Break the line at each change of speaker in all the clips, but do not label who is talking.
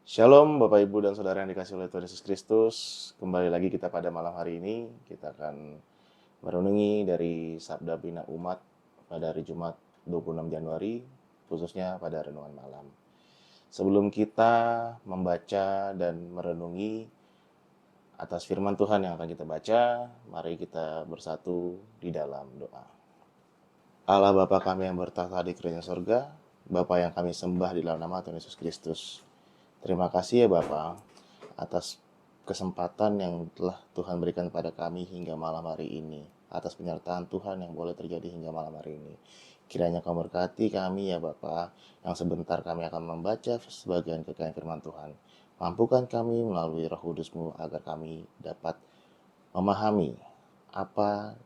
Shalom Bapak Ibu dan Saudara yang dikasihi oleh Tuhan Yesus Kristus. Kembali lagi kita pada malam hari ini. Kita akan merenungi dari Sabda Bina Umat pada hari Jumat 26 Januari, khususnya pada renungan malam. Sebelum kita membaca dan merenungi atas firman Tuhan yang akan kita baca, mari kita bersatu di dalam doa. Allah Bapa kami yang bertahta di kerajaan sorga, Bapa yang kami sembah di dalam nama Tuhan Yesus Kristus. Terima kasih ya Bapa atas kesempatan yang telah Tuhan berikan pada kami hingga malam hari ini, atas penyertaan Tuhan yang boleh terjadi hingga malam hari ini. Kiranya Kau berkati kami ya Bapa, yang sebentar kami akan membaca sebagian kekayaan firman Tuhan. Mampukan kami melalui Roh Kudus-Mu agar kami dapat memahami apa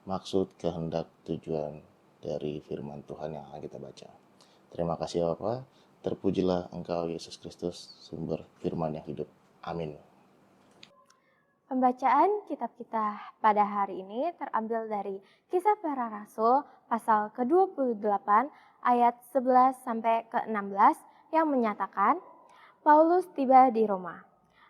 maksud, kehendak, tujuan dari firman Tuhan yang akan kita baca. Terima kasih ya Bapa. Terpujilah Engkau Yesus Kristus, sumber firman yang hidup. Amin.
Pembacaan kitab kita pada hari ini terambil dari Kisah Para Rasul pasal ke-28 ayat 11 sampai ke-16 yang menyatakan Paulus tiba di Roma.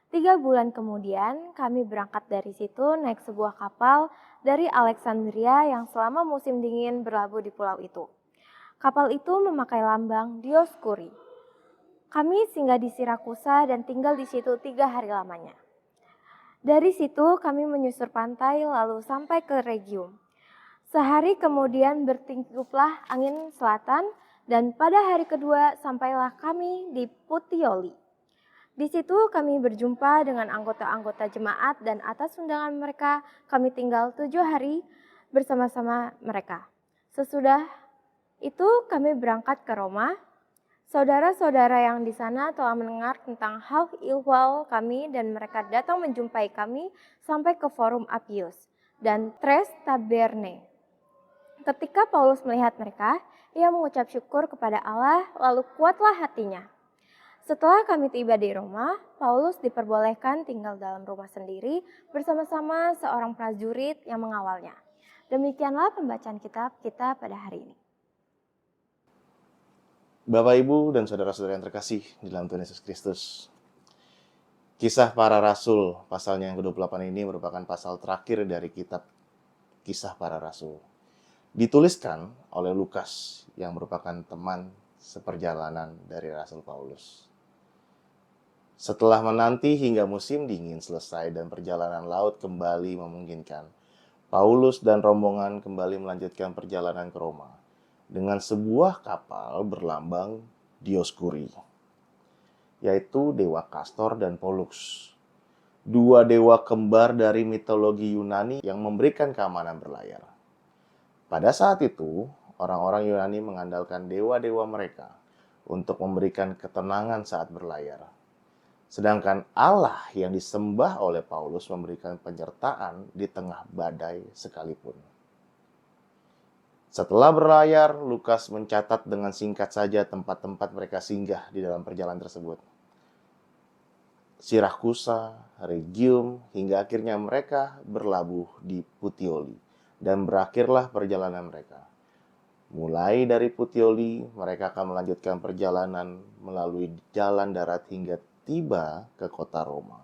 3 bulan kemudian kami berangkat dari situ naik sebuah kapal dari Alexandria yang selama musim dingin berlabuh di pulau itu. Kapal itu memakai lambang Dioskuri. Kami singgah di Sirakusa dan tinggal di situ 3 hari lamanya. Dari situ kami menyusur pantai lalu sampai ke Regium. Sehari kemudian bertiuplah angin selatan dan pada hari kedua sampailah kami di Puteoli. Di situ kami berjumpa dengan anggota-anggota jemaat dan atas undangan mereka kami tinggal 7 hari bersama-sama mereka. Sesudah itu kami berangkat ke Roma. Saudara-saudara yang di sana telah mendengar tentang hal ihwal kami dan mereka datang menjumpai kami sampai ke Forum Appius dan Tres Taberne. Ketika Paulus melihat mereka, ia mengucap syukur kepada Allah lalu kuatlah hatinya. Setelah kami tiba di Roma, Paulus diperbolehkan tinggal dalam rumah sendiri bersama-sama seorang prajurit yang mengawalnya. Demikianlah pembacaan kitab kita pada hari ini.
Bapak, Ibu, dan saudara-saudara yang terkasih di dalam Tuhan Yesus Kristus. Kisah Para Rasul, pasalnya yang ke-28 ini merupakan pasal terakhir dari kitab Kisah Para Rasul. Dituliskan oleh Lukas yang merupakan teman seperjalanan dari Rasul Paulus. Setelah menanti hingga musim dingin selesai dan perjalanan laut kembali memungkinkan, Paulus dan rombongan kembali melanjutkan perjalanan ke Roma dengan sebuah kapal berlambang Dioskuri, yaitu dewa Kastor dan Pollux, 2 dewa kembar dari mitologi Yunani yang memberikan keamanan berlayar. Pada saat itu, orang-orang Yunani mengandalkan dewa-dewa mereka untuk memberikan ketenangan saat berlayar. Sedangkan Allah yang disembah oleh Paulus memberikan penyertaan di tengah badai sekalipun. Setelah berlayar, Lukas mencatat dengan singkat saja tempat-tempat mereka singgah di dalam perjalanan tersebut. Sirakusa, Regium, hingga akhirnya mereka berlabuh di Puteoli. Dan berakhirlah perjalanan mereka. Mulai dari Puteoli, mereka akan melanjutkan perjalanan melalui jalan darat hingga tiba ke kota Roma.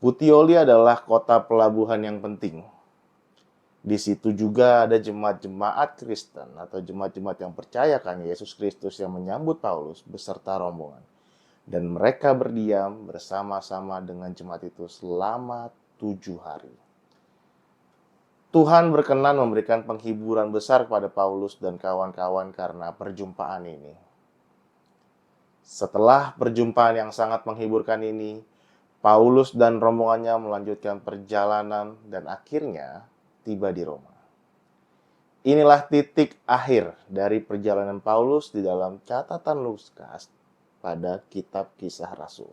Puteoli adalah kota pelabuhan yang penting. Di situ juga ada jemaat-jemaat Kristen atau jemaat-jemaat yang percayakan Yesus Kristus yang menyambut Paulus beserta rombongan. Dan mereka berdiam bersama-sama dengan jemaat itu selama 7 hari. Tuhan berkenan memberikan penghiburan besar kepada Paulus dan kawan-kawan karena perjumpaan ini. Setelah perjumpaan yang sangat menghiburkan ini, Paulus dan rombongannya melanjutkan perjalanan dan akhirnya tiba di Roma. Inilah titik akhir dari perjalanan Paulus di dalam catatan Lukas pada kitab Kisah Rasul.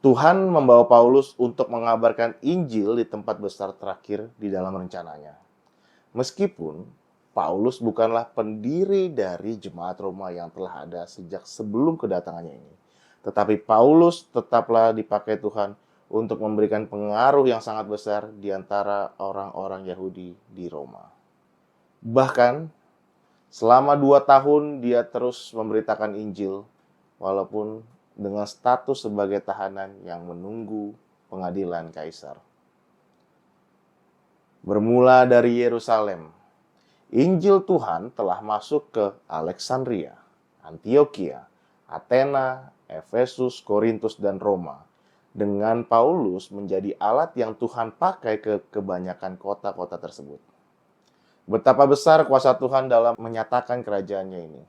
Tuhan membawa Paulus untuk mengabarkan Injil di tempat besar terakhir di dalam rencananya. Meskipun Paulus bukanlah pendiri dari jemaat Roma yang telah ada sejak sebelum kedatangannya ini, tetapi Paulus tetaplah dipakai Tuhan untuk memberikan pengaruh yang sangat besar di antara orang-orang Yahudi di Roma. Bahkan, selama 2 tahun dia terus memberitakan Injil walaupun dengan status sebagai tahanan yang menunggu pengadilan kaisar. Bermula dari Yerusalem, Injil Tuhan telah masuk ke Alexandria, Antioquia, Athena, Efesus, Korintus, dan Roma. Dengan Paulus menjadi alat yang Tuhan pakai ke kebanyakan kota-kota tersebut. Betapa besar kuasa Tuhan dalam menyatakan kerajaannya ini.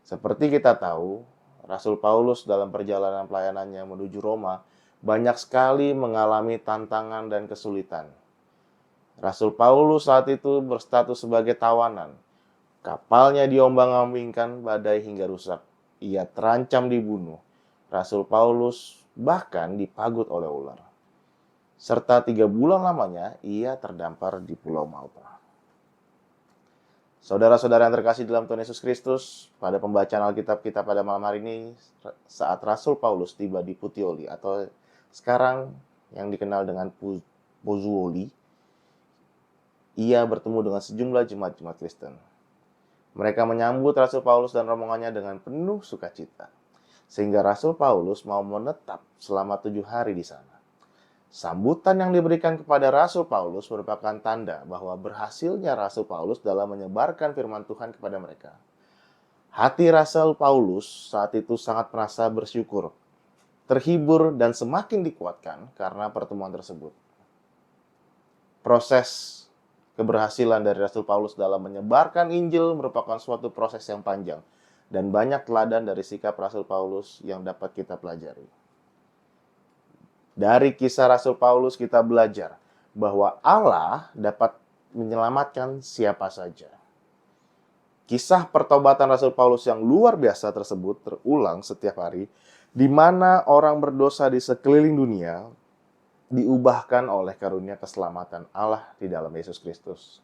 Seperti kita tahu, Rasul Paulus dalam perjalanan pelayanannya menuju Roma banyak sekali mengalami tantangan dan kesulitan. Rasul Paulus saat itu berstatus sebagai tawanan. Kapalnya diombang-ambingkan badai hingga rusak. Ia terancam dibunuh. Rasul Paulus bahkan dipagut oleh ular. Serta 3 bulan lamanya ia terdampar di Pulau Malta. Saudara-saudara yang terkasih dalam Tuhan Yesus Kristus, pada pembacaan Alkitab kita pada malam hari ini, saat Rasul Paulus tiba di Puteoli atau sekarang yang dikenal dengan Pozzuoli, ia bertemu dengan sejumlah jemaat-jemaat Kristen. Mereka menyambut Rasul Paulus dan rombongannya dengan penuh sukacita, sehingga Rasul Paulus mau menetap selama 7 hari di sana. Sambutan yang diberikan kepada Rasul Paulus merupakan tanda bahwa berhasilnya Rasul Paulus dalam menyebarkan firman Tuhan kepada mereka. Hati Rasul Paulus saat itu sangat merasa bersyukur, terhibur, dan semakin dikuatkan karena pertemuan tersebut. Proses keberhasilan dari Rasul Paulus dalam menyebarkan Injil merupakan suatu proses yang panjang dan banyak teladan dari sikap Rasul Paulus yang dapat kita pelajari. Dari kisah Rasul Paulus kita belajar bahwa Allah dapat menyelamatkan siapa saja. Kisah pertobatan Rasul Paulus yang luar biasa tersebut terulang setiap hari, di mana orang berdosa di sekeliling dunia diubahkan oleh karunia keselamatan Allah di dalam Yesus Kristus.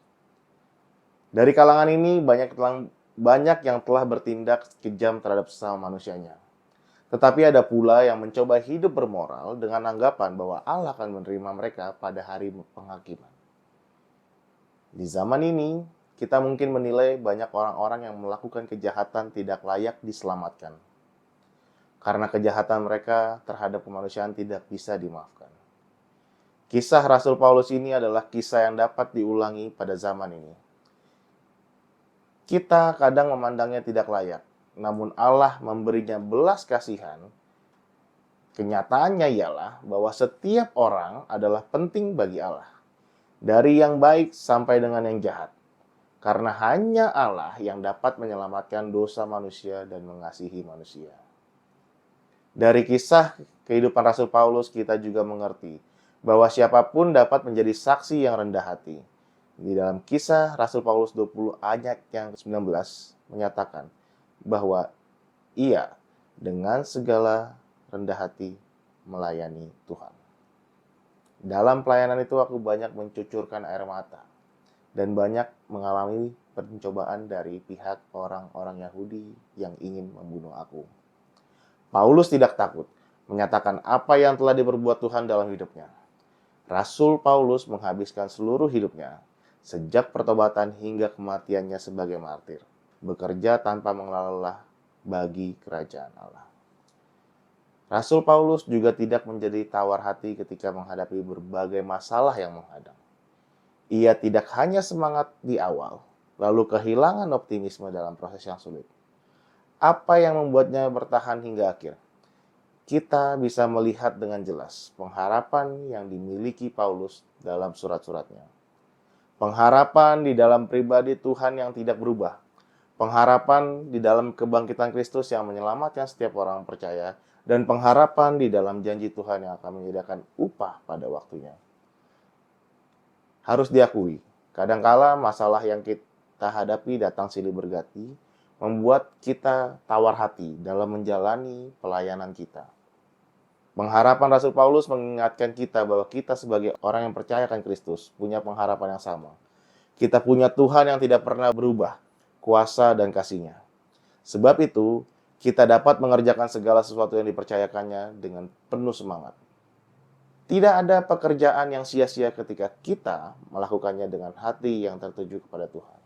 Dari kalangan ini banyak yang telah bertindak kejam terhadap sesama manusianya. Tetapi ada pula yang mencoba hidup bermoral dengan anggapan bahwa Allah akan menerima mereka pada hari penghakiman. Di zaman ini, kita mungkin menilai banyak orang-orang yang melakukan kejahatan tidak layak diselamatkan. Karena kejahatan mereka terhadap kemanusiaan tidak bisa dimaafkan. Kisah Rasul Paulus ini adalah kisah yang dapat diulangi pada zaman ini. Kita kadang memandangnya tidak layak, namun Allah memberinya belas kasihan. Kenyataannya ialah bahwa setiap orang adalah penting bagi Allah, dari yang baik sampai dengan yang jahat, karena hanya Allah yang dapat menyelamatkan dosa manusia dan mengasihi manusia. Dari kisah kehidupan Rasul Paulus kita juga mengerti bahwa siapapun dapat menjadi saksi yang rendah hati. Di dalam kisah Rasul Paulus 20 ayat yang 19 menyatakan bahwa ia dengan segala rendah hati melayani Tuhan. Dalam pelayanan itu aku banyak mencucurkan air mata dan banyak mengalami pencobaan dari pihak orang-orang Yahudi yang ingin membunuh aku. Paulus tidak takut menyatakan apa yang telah diperbuat Tuhan dalam hidupnya. Rasul Paulus menghabiskan seluruh hidupnya sejak pertobatan hingga kematiannya sebagai martir, bekerja tanpa mengelola bagi kerajaan Allah. Rasul Paulus juga tidak menjadi tawar hati ketika menghadapi berbagai masalah yang menghadang. Ia tidak hanya semangat di awal, lalu kehilangan optimisme dalam proses yang sulit. Apa yang membuatnya bertahan hingga akhir? Kita bisa melihat dengan jelas pengharapan yang dimiliki Paulus dalam surat-suratnya. Pengharapan di dalam pribadi Tuhan yang tidak berubah. Pengharapan di dalam kebangkitan Kristus yang menyelamatkan setiap orang percaya. Dan pengharapan di dalam janji Tuhan yang akan menyediakan upah pada waktunya. Harus diakui, kadangkala masalah yang kita hadapi datang silih berganti, membuat kita tawar hati dalam menjalani pelayanan kita. Pengharapan Rasul Paulus mengingatkan kita bahwa kita sebagai orang yang percaya akan Kristus punya pengharapan yang sama. Kita punya Tuhan yang tidak pernah berubah, kuasa dan kasih-Nya. Sebab itu, kita dapat mengerjakan segala sesuatu yang dipercayakannya dengan penuh semangat. Tidak ada pekerjaan yang sia-sia ketika kita melakukannya dengan hati yang tertuju kepada Tuhan.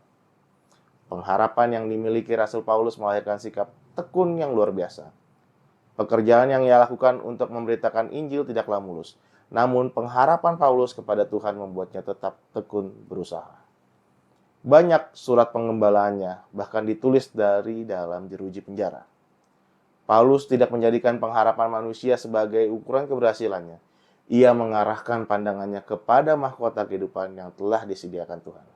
Pengharapan yang dimiliki Rasul Paulus melahirkan sikap tekun yang luar biasa. Pekerjaan yang ia lakukan untuk memberitakan Injil tidaklah mulus. Namun pengharapan Paulus kepada Tuhan membuatnya tetap tekun berusaha. Banyak surat pengembalaannya bahkan ditulis dari dalam jeruji penjara. Paulus tidak menjadikan pengharapan manusia sebagai ukuran keberhasilannya. Ia mengarahkan pandangannya kepada mahkota kehidupan yang telah disediakan Tuhan.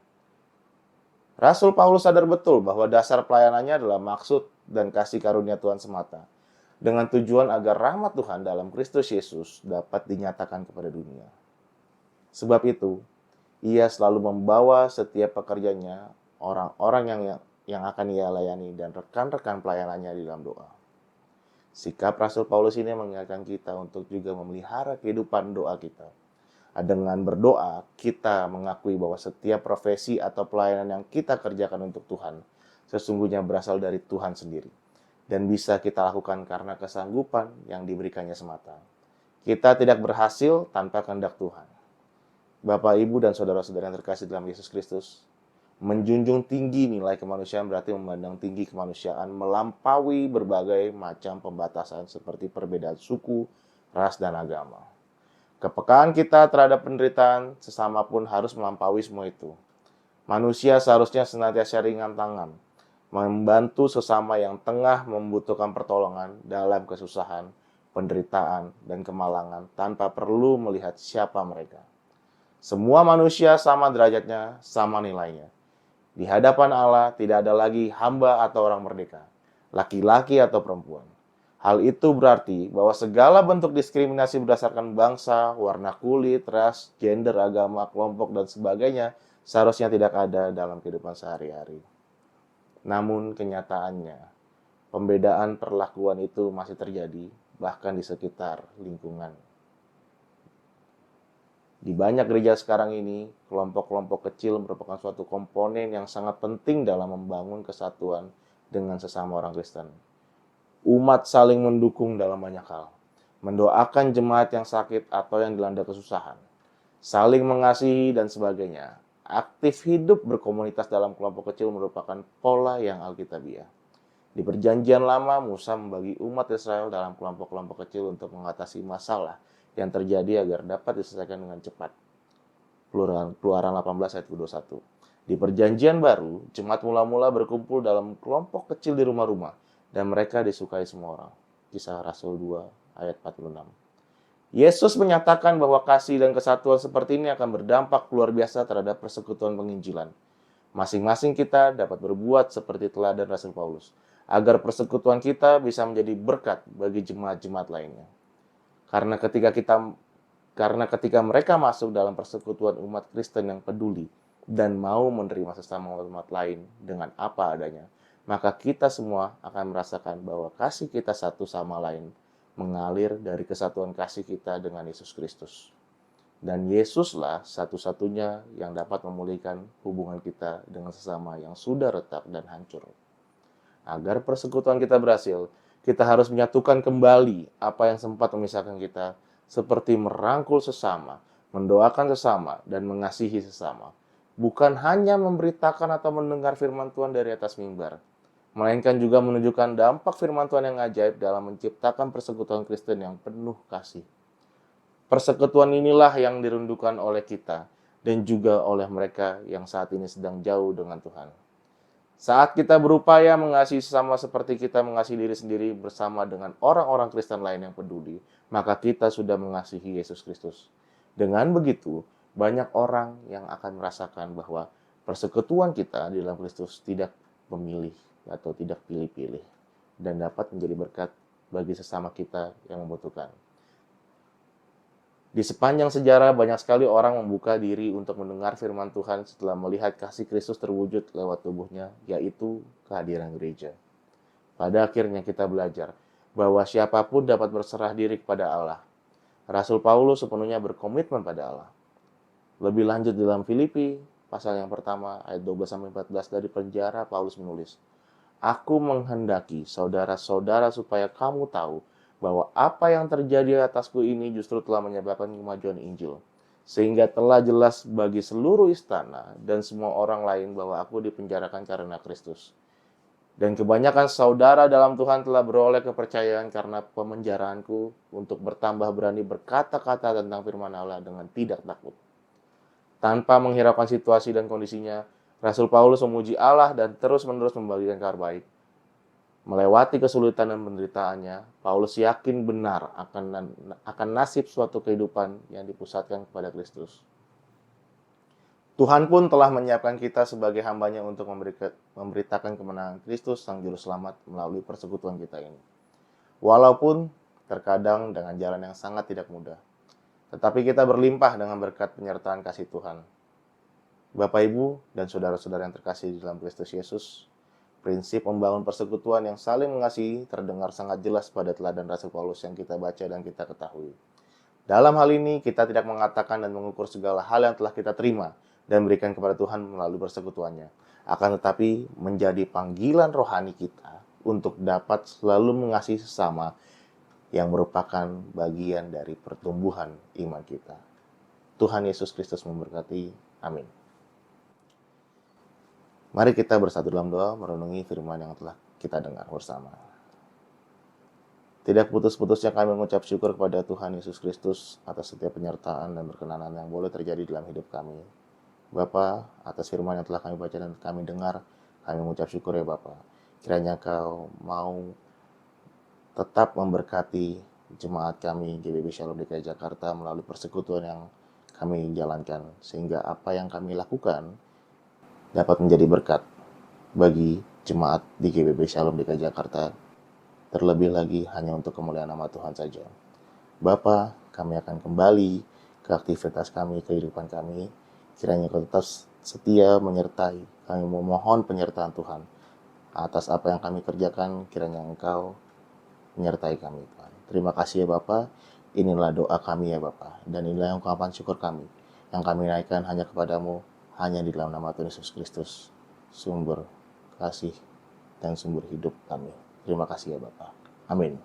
Rasul Paulus sadar betul bahwa dasar pelayanannya adalah maksud dan kasih karunia Tuhan semata, dengan tujuan agar rahmat Tuhan dalam Kristus Yesus dapat dinyatakan kepada dunia. Sebab itu, ia selalu membawa setiap pekerjanya, orang-orang yang akan ia layani dan rekan-rekan pelayanannya di dalam doa. Sikap Rasul Paulus ini mengingatkan kita untuk juga memelihara kehidupan doa kita. Dengan berdoa, kita mengakui bahwa setiap profesi atau pelayanan yang kita kerjakan untuk Tuhan sesungguhnya berasal dari Tuhan sendiri dan bisa kita lakukan karena kesanggupan yang diberikannya semata. Kita tidak berhasil tanpa kehendak Tuhan. Bapak, Ibu, dan saudara-saudara yang terkasih dalam Yesus Kristus, menjunjung tinggi nilai kemanusiaan berarti memandang tinggi kemanusiaan melampaui berbagai macam pembatasan seperti perbedaan suku, ras, dan agama. Kepekaan kita terhadap penderitaan sesama pun harus melampaui semua itu. Manusia seharusnya senantiasa ringan tangan, membantu sesama yang tengah membutuhkan pertolongan dalam kesusahan, penderitaan, dan kemalangan tanpa perlu melihat siapa mereka. Semua manusia sama derajatnya, sama nilainya. Di hadapan Allah tidak ada lagi hamba atau orang merdeka, laki-laki atau perempuan. Hal itu berarti bahwa segala bentuk diskriminasi berdasarkan bangsa, warna kulit, ras, gender, agama, kelompok, dan sebagainya seharusnya tidak ada dalam kehidupan sehari-hari. Namun kenyataannya, pembedaan perlakuan itu masih terjadi bahkan di sekitar lingkungan. Di banyak gereja sekarang ini, kelompok-kelompok kecil merupakan suatu komponen yang sangat penting dalam membangun kesatuan dengan sesama orang Kristen. Umat saling mendukung dalam banyak hal, mendoakan jemaat yang sakit atau yang dilanda kesusahan, saling mengasihi, dan sebagainya. Aktif hidup berkomunitas dalam kelompok kecil merupakan pola yang alkitabiah. Di Perjanjian Lama, Musa membagi umat Israel dalam kelompok-kelompok kecil untuk mengatasi masalah yang terjadi agar dapat diselesaikan dengan cepat. Keluaran 18 ayat 21. Di Perjanjian Baru, jemaat mula-mula berkumpul dalam kelompok kecil di rumah-rumah dan mereka disukai semua orang. Kisah Rasul 2 ayat 46. Yesus menyatakan bahwa kasih dan kesatuan seperti ini akan berdampak luar biasa terhadap persekutuan penginjilan. Masing-masing kita dapat berbuat seperti teladan Rasul Paulus, agar persekutuan kita bisa menjadi berkat bagi jemaat-jemaat lainnya. Karena ketika mereka masuk dalam persekutuan umat Kristen yang peduli dan mau menerima sesama umat lain dengan apa adanya, maka kita semua akan merasakan bahwa kasih kita satu sama lain mengalir dari kesatuan kasih kita dengan Yesus Kristus. Dan Yesuslah satu-satunya yang dapat memulihkan hubungan kita dengan sesama yang sudah retak dan hancur. Agar persekutuan kita berhasil, kita harus menyatukan kembali apa yang sempat memisahkan kita, seperti merangkul sesama, mendoakan sesama, dan mengasihi sesama. Bukan hanya memberitakan atau mendengar firman Tuhan dari atas mimbar, melainkan juga menunjukkan dampak firman Tuhan yang ajaib dalam menciptakan persekutuan Kristen yang penuh kasih. Persekutuan inilah yang dirindukan oleh kita dan juga oleh mereka yang saat ini sedang jauh dengan Tuhan. Saat kita berupaya mengasihi sesama seperti kita mengasihi diri sendiri bersama dengan orang-orang Kristen lain yang peduli, maka kita sudah mengasihi Yesus Kristus. Dengan begitu, banyak orang yang akan merasakan bahwa persekutuan kita di dalam Kristus tidak memilih atau tidak pilih-pilih dan dapat menjadi berkat bagi sesama kita yang membutuhkan. Di sepanjang sejarah banyak sekali orang membuka diri untuk mendengar firman Tuhan setelah melihat kasih Kristus terwujud lewat tubuhnya, yaitu kehadiran gereja. Pada akhirnya kita belajar bahwa siapapun dapat berserah diri kepada Allah. Rasul Paulus sepenuhnya berkomitmen pada Allah. Lebih lanjut dalam Filipi, pasal yang pertama, ayat 12-14 dari penjara, Paulus menulis, "Aku menghendaki saudara-saudara supaya kamu tahu bahwa apa yang terjadi atasku ini justru telah menyebabkan kemajuan Injil, sehingga telah jelas bagi seluruh istana dan semua orang lain bahwa aku dipenjarakan karena Kristus. Dan kebanyakan saudara dalam Tuhan telah beroleh kepercayaan karena pemenjaraanku untuk bertambah berani berkata-kata tentang firman Allah dengan tidak takut. Tanpa menghiraukan situasi dan kondisinya, Rasul Paulus memuji Allah dan terus-menerus membagikan kabar baik. Melewati kesulitan dan penderitaannya, Paulus yakin benar akan nasib suatu kehidupan yang dipusatkan kepada Kristus. Tuhan pun telah menyiapkan kita sebagai hambanya untuk memberitakan kemenangan Kristus Sang Juru Selamat melalui persekutuan kita ini. Walaupun terkadang dengan jalan yang sangat tidak mudah, tetapi kita berlimpah dengan berkat penyertaan kasih Tuhan. Bapak, Ibu, dan saudara-saudara yang terkasih di dalam Kristus Yesus, prinsip membangun persekutuan yang saling mengasihi terdengar sangat jelas pada teladan Rasul Paulus yang kita baca dan kita ketahui. Dalam hal ini, kita tidak mengatakan dan mengukur segala hal yang telah kita terima dan berikan kepada Tuhan melalui persekutuannya. Akan tetapi, menjadi panggilan rohani kita untuk dapat selalu mengasihi sesama yang merupakan bagian dari pertumbuhan iman kita. Tuhan Yesus Kristus memberkati. Amin. Mari kita bersatu dalam doa merenungi firman yang telah kita dengar bersama. Tidak putus-putusnya kami mengucap syukur kepada Tuhan Yesus Kristus atas setiap penyertaan dan berkenanan yang boleh terjadi dalam hidup kami. Bapa, atas firman yang telah kami baca dan kami dengar, kami mengucap syukur ya Bapa. Kiranya Kau mau tetap memberkati jemaat kami GBB Shalom DKI Jakarta melalui persekutuan yang kami jalankan, sehingga apa yang kami lakukan dapat menjadi berkat bagi jemaat di GBB Shalom DKI Jakarta, terlebih lagi hanya untuk kemuliaan nama Tuhan saja. Bapa, kami akan kembali ke aktivitas kami, kehidupan kami. Kiranya Kau tetap setia menyertai. Kami memohon penyertaan Tuhan atas apa yang kami kerjakan. Kiranya Engkau menyertai kami, Tuhan. Terima kasih ya Bapa. Inilah doa kami ya Bapa. Dan inilah ungkapan syukur kami yang kami naikkan hanya kepadamu, hanya di dalam nama Tuhan Yesus Kristus, sumber kasih dan sumber hidup kami. Terima kasih ya Bapa. Amin.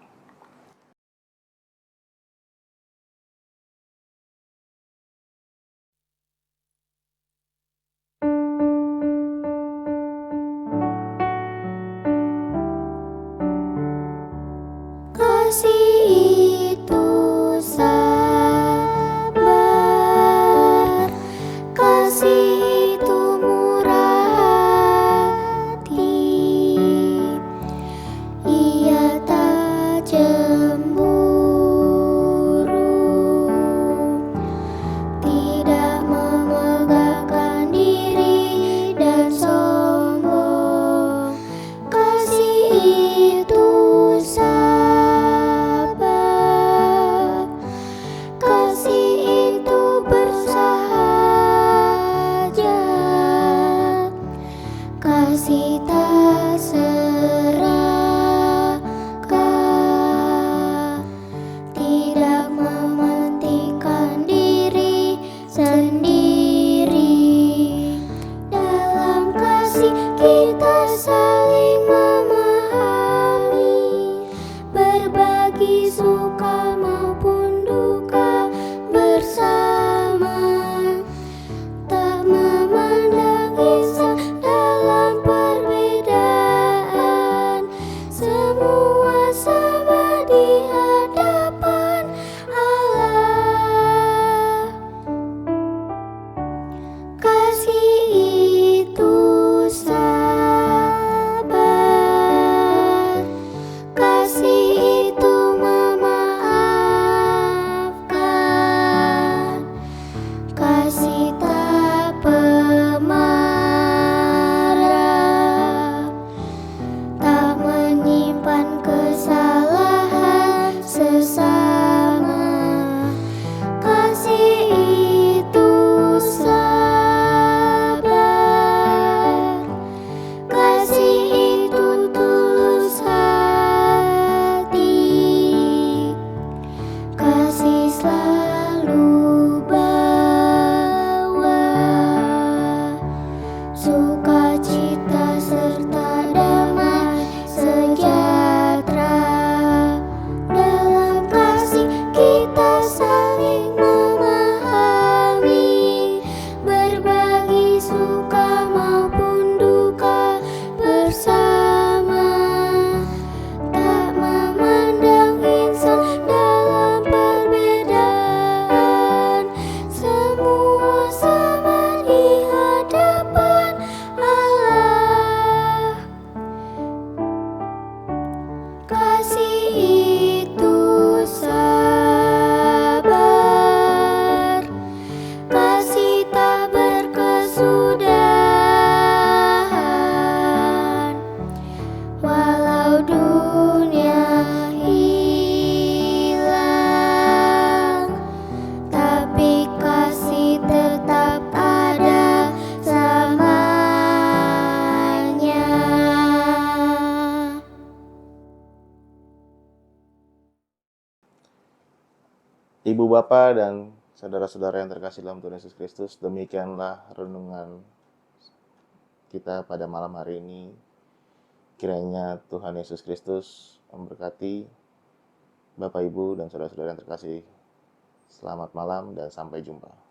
Kasih itu sabar, kasih itu murah hati, ia tak cemburu, tidak memegahkan diri dan sombong. Kasih itu sabar, kasih itu bersahaja, kasih tak serakah, tidak mementingkan diri sendiri. Dalam kasih kita saling memahami, berbagi suka maupun duka bersama, tak memandang kisah dalam perbedaan, semua sama di hadapan Allah. Kasih itu sabar,
Ibu Bapa dan saudara-saudara yang terkasih dalam Tuhan Yesus Kristus, demikianlah renungan kita pada malam hari ini. Kiranya Tuhan Yesus Kristus memberkati Bapak, Ibu, dan saudara-saudara yang terkasih. Selamat malam dan sampai jumpa.